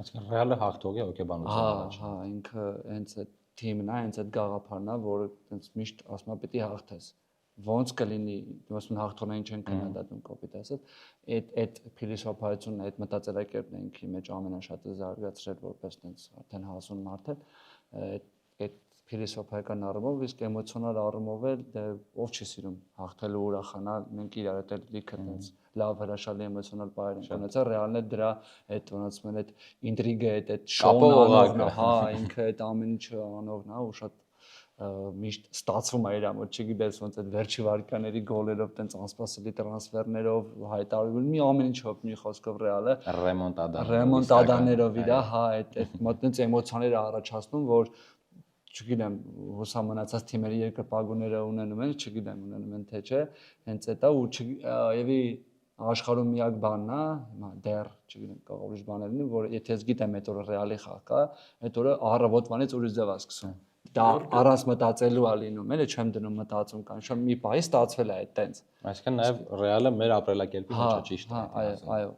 Այսինքն ռեալը հաղթող է հոգեբանության հա, ինքը հենց այդ թիմն է, հենց այդ գաղափարն է, որը հենց միշտ ասում է պետք է հաղթես։ Ոնց կլինի, ոսում հաղթողներին չեն քննադատում կոպիտ ասած, այդ փիլիսոփայությունն, այդ մտածելակերպն է ինքի մեջ ամենաշատը զարգացրել որպես տենց արդեն հասուն մարդ է, այդ փիլիսոփայական առումով, իսկ էմոցիոնալ առումով էլ ով չի սիրում հաղթել ու ուրախանալ, մենք իրար հետ էլ լիքը տենց լավ հրաշալի էմոցիոնալ բայեր ենք ունեցել, ռեալն է դրա այդ ոնց ասում են այդ ինտրիգը, այդ շոուն անողն է, հա, ինքը այդ ամեն ինչը անողն է ու շատ միշտ ստացվում է իր մոտ, չգիտես ոնց այդ վերջի վարկաների գոլերով, տենց անսպասելի տրանսֆերներով, հայտարարում մի ամեն ինչով, մի խոսքով ռեալը ռեմոնտադաներով իրա, հա, այդ մոտ տենց էմոցիաներ առաջացնում, որ չգիտեմ, հուսա մնացած թիմերի երկրպագուները ունենում են, չգիտեմ, ունենում են թե չէ, հենց էտա ու եւի աշխարհում միակ բանն է, հիմա դեռ, չգիտեմ, կարող ուրիշ բաներ լինի, որ եթե ես գիտեմ այդ օրը ռեալի խաղ կա, այդ օրը առավոտվանից ուրիշ ձև է սկսում։ Դա առանց մտածելու է լինում, էլի չեմ դնում մտածում կան, շա մի բայ ստացվել է այդ տենց։ Այսինքն նաև ռեալը մեր ապրելակերպի մեջ է ճիշտ է։ Այո, այո։